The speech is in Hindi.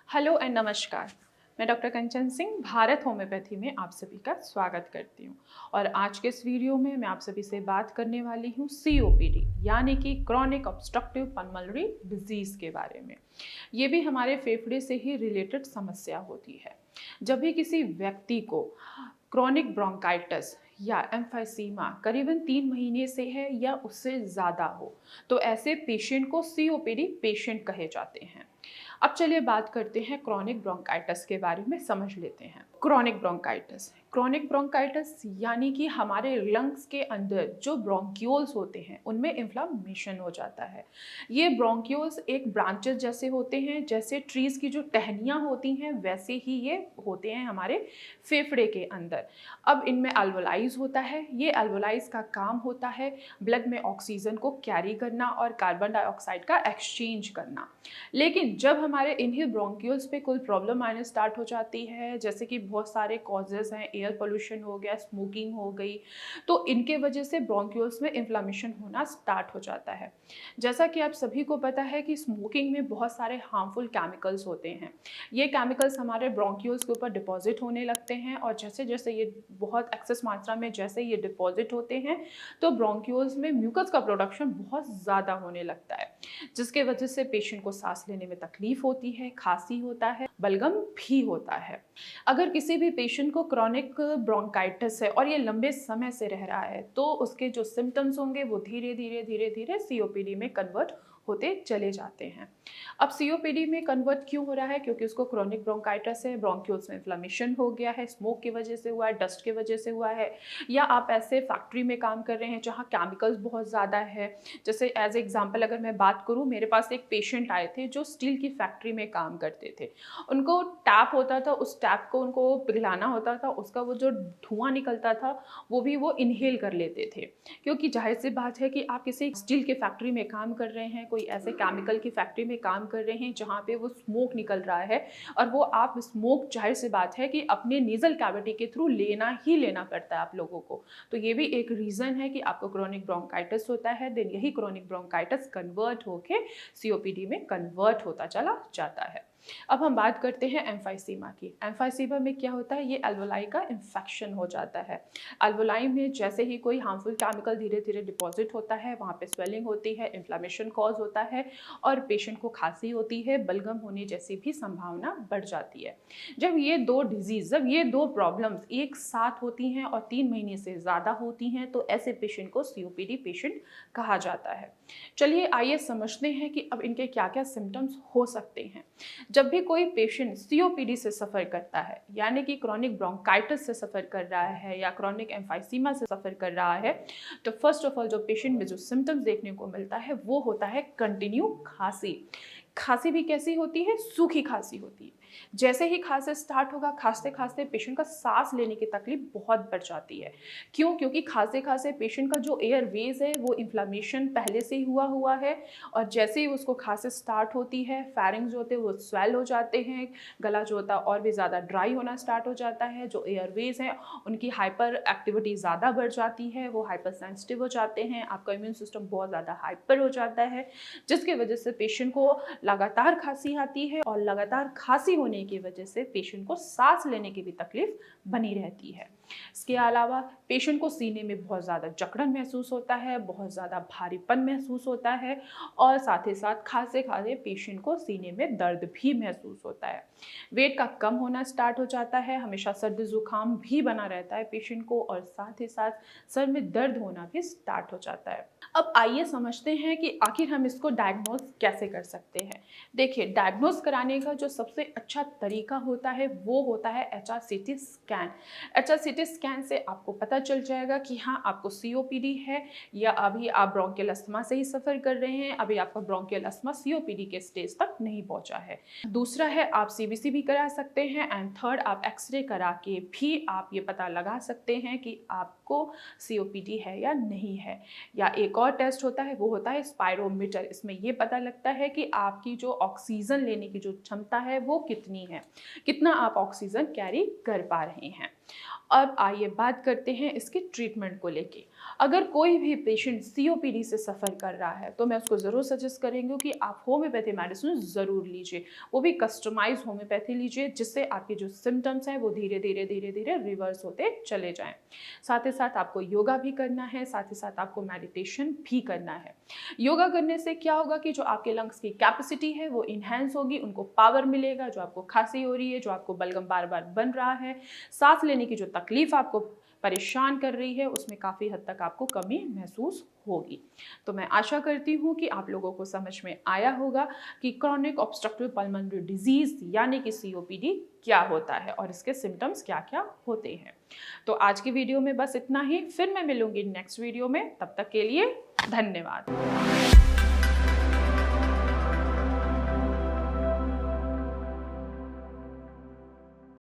हेलो एंड नमस्कार। मैं डॉक्टर कंचन सिंह भारत होम्योपैथी में आप सभी का स्वागत करती हूँ। और आज के इस वीडियो में मैं आप सभी से बात करने वाली हूँ सीओपीडी यानी कि क्रॉनिक ऑब्स्ट्रक्टिव पल्मोनरी डिजीज़ के बारे में। ये भी हमारे फेफड़े से ही रिलेटेड समस्या होती है। जब भी किसी व्यक्ति को क्रॉनिक ब्रोंकाइटिस या एम्फाइसीमा करीबन 3 महीने से है या उससे ज़्यादा हो तो ऐसे पेशेंट को सीओपीडी पेशेंट कहे जाते हैं। अब चलिए बात करते हैं क्रॉनिक ब्रोंकाइटिस के बारे में, समझ लेते हैं। क्रोनिक ब्रोंकाइटिस यानी कि हमारे लंग्स के अंदर जो ब्रोंक्यूल्स होते हैं उनमें इन्फ्लामेशन हो जाता है। ये ब्रोंक्यूल्स एक ब्रांचेस जैसे होते हैं, जैसे ट्रीज की जो टहनियाँ होती हैं वैसे ही ये होते हैं हमारे फेफड़े के अंदर। अब इनमें अल्वोलाइज होता है। ये अल्वोलाइज का काम होता है ब्लड में ऑक्सीजन को कैरी करना और कार्बन डाइऑक्साइड का एक्सचेंज करना। लेकिन जब हमारे इन्हीं ब्रोंक्यूल्स पे कोई प्रॉब्लम आने स्टार्ट हो जाती है, जैसे कि बहुत सारे कॉजेज़ हैं, एयर पोल्यूशन हो गया, स्मोकिंग हो गई, तो इनके वजह से ब्रोंक्यूल्स में इन्फ्लामेशन होना स्टार्ट हो जाता है। जैसा कि आप सभी को पता है कि स्मोकिंग में बहुत सारे हार्मफुल केमिकल्स होते हैं। ये केमिकल्स हमारे ब्रोंक्यूल्स के ऊपर डिपॉजिट होने लगते हैं और जैसे जैसे ये बहुत एक्सेस मात्रा में जैसे ये डिपॉजिट होते हैं तो ब्रोंक्यूल्स में म्यूकस का प्रोडक्शन बहुत ज़्यादा होने लगता है, जिसके वजह से पेशेंट को सांस लेने में तकलीफ होती है, खांसी होता है, बलगम भी होता है। अगर किसी भी पेशेंट को क्रॉनिक ब्रोंकाइटिस है और ये लंबे समय से रह रहा है तो उसके जो सिम्टम्स होंगे वो धीरे धीरे सीओपीडी में कन्वर्ट होते चले जाते हैं। अब सीओपीडी में कन्वर्ट क्यों हो रहा है? क्योंकि उसको क्रॉनिक ब्रोंकाइटिस है, ब्रोंक्यूल्स में इन्फ्लेमेशन हो गया है, स्मोक की वजह से हुआ है, डस्ट की वजह से हुआ है, या आप ऐसे फैक्ट्री में काम कर रहे हैं जहाँ केमिकल्स बहुत ज़्यादा है। जैसे एज एग्जाम्पल अगर मैं बात करूँ, मेरे पास एक पेशेंट आए थे जो स्टील की फैक्ट्री में काम करते थे। उनको टैप होता था, उस टैप को उनको पिघलाना होता था, उसका वो जो धुआं निकलता था वो भी वो इनहेल कर लेते थे। क्योंकि जाहिर सी बात है कि आप किसी स्टील की फैक्ट्री में काम कर रहे हैं, कोई ऐसे केमिकल की फैक्ट्री में काम कर रहे हैं जहाँ पे वो स्मोक निकल रहा है, और वो आप स्मोक जाहिर सी बात है कि अपने नेजल कैविटी के थ्रू लेना ही लेना पड़ता है आप लोगों को। तो ये भी एक रीज़न है कि आपको क्रोनिक ब्रोंकाइटिस होता है। देन यही क्रोनिक ब्रोंकाइटिस कन्वर्ट होके सीओपीडी में कन्वर्ट होता चला जाता है। अब हम बात करते हैं एम्फाइसीमा की। एम्फाइसीमा में क्या होता है? ये अल्वोलाई का इन्फेक्शन हो जाता है। अल्वोलाई में जैसे ही कोई हार्मफुल केमिकल धीरे धीरे डिपॉजिट होता है, वहाँ पे स्वेलिंग होती है, इन्फ्लेमेशन कॉज होता है और पेशेंट को खांसी होती है, बलगम होने जैसी भी संभावना बढ़ जाती है। जब ये दो प्रॉब्लम्स एक साथ होती हैं और 3 महीने से ज़्यादा होती हैं तो ऐसे पेशेंट को सीओपीडी पेशेंट कहा जाता है। चलिए आइए समझते हैं कि अब इनके क्या क्या सिम्टम्स हो सकते हैं। जब भी कोई पेशेंट सीओपीडी से सफ़र करता है, यानी कि क्रॉनिक ब्रोंकाइटिस से सफ़र कर रहा है या क्रॉनिक एम्फाइसीमा से सफ़र कर रहा है, तो फर्स्ट ऑफ ऑल जो पेशेंट में जो सिम्टम्स देखने को मिलता है वो होता है कंटिन्यू खांसी। खांसी भी कैसी होती है? सूखी खांसी होती है। जैसे ही खांसी स्टार्ट होगा, खांसते खांसते पेशेंट का सांस लेने की तकलीफ बहुत बढ़ जाती है। क्यों? क्योंकि खांसते खांसते पेशेंट का जो एयरवेज है वो इन्फ्लेमेशन पहले से ही हुआ है, और जैसे ही उसको खांसी स्टार्ट होती है, फेरिंग्स जो होते हैं वो स्वेल हो जाते हैं, गला जो होता है और भी ज़्यादा ड्राई होना स्टार्ट हो जाता है, जो एयरवेज हैं उनकी हाइपर एक्टिविटी ज़्यादा बढ़ जाती है, वो हाइपर सेंसिटिव हो जाते हैं, आपका इम्यून सिस्टम बहुत ज़्यादा हाइपर हो जाता है, जिसकी वजह से पेशेंट को लगातार खांसी आती है और लगातार खांसी होने की वजह से पेशेंट को सांस लेने की भी तकलीफ बनी रहती है। इसके अलावा पेशेंट को सीने में बहुत ज़्यादा जकड़न महसूस होता है, बहुत ज़्यादा भारीपन महसूस होता है और साथ ही साथ खांसते खांसते पेशेंट को सीने में दर्द भी महसूस होता है। वेट का कम होना स्टार्ट हो जाता है, हमेशा सर्दी जुकाम भी बना रहता है पेशेंट को, और साथ ही साथ सर में दर्द होना भी स्टार्ट हो जाता है। अब आइए समझते हैं कि आखिर हम इसको डायग्नोज कैसे कर सकते हैं। देखिए, डायग्नोज कराने का जो सबसे अच्छा तरीका होता है वो होता है HRCT स्कैन। HRCT स्कैन से आपको पता चल जाएगा कि हाँ, आपको सीओपीडी है या अभी आप ब्रोंकियल अस्थमा से ही सफ़र कर रहे हैं, अभी आपका ब्रोंकियल अस्थमा सीओपीडी के स्टेज तक नहीं पहुंचा है। दूसरा है आप सीबीसी भी करा सकते हैं, एंड थर्ड आप एक्सरे करा के भी आप ये पता लगा सकते हैं कि आपको सीओपीडी है या नहीं है। या एक और टेस्ट होता है, वो होता है स्पायरोमीटर। इसमें ये पता लगता है कि आपकी जो ऑक्सीजन लेने की जो क्षमता है वो कितनी है, कितना आप ऑक्सीजन कैरी कर पा रहे हैं। अब आइए बात करते हैं इसके ट्रीटमेंट को लेके। अगर कोई भी पेशेंट COPD से सफ़र कर रहा है तो मैं उसको ज़रूर सजेस्ट करेंगे कि आप होम्योपैथी मेडिसिन ज़रूर लीजिए, वो भी कस्टमाइज होम्योपैथी लीजिए, जिससे आपके जो सिम्टम्स हैं वो धीरे धीरे रिवर्स होते चले जाएं। साथ ही साथ आपको योगा भी करना है, साथ ही साथ आपको मेडिटेशन भी करना है। योगा करने से क्या होगा कि जो आपके लंग्स की कैपेसिटी है वो इन्हेंस होगी, उनको पावर मिलेगा। जो आपको खांसी हो रही है, जो आपको बलगम बार बार बन रहा है, सांस लेने की जो तकलीफ आपको परेशान कर रही है, उसमें काफ़ी हद तक आपको कमी महसूस होगी। तो मैं आशा करती हूँ कि आप लोगों को समझ में आया होगा कि क्रॉनिक ऑब्स्ट्रक्टिव पल्मोनरी डिजीज़ यानी कि COPD क्या होता है और इसके सिम्टम्स क्या क्या होते हैं। तो आज की वीडियो में बस इतना ही, फिर मैं मिलूंगी नेक्स्ट वीडियो में। तब तक के लिए धन्यवाद।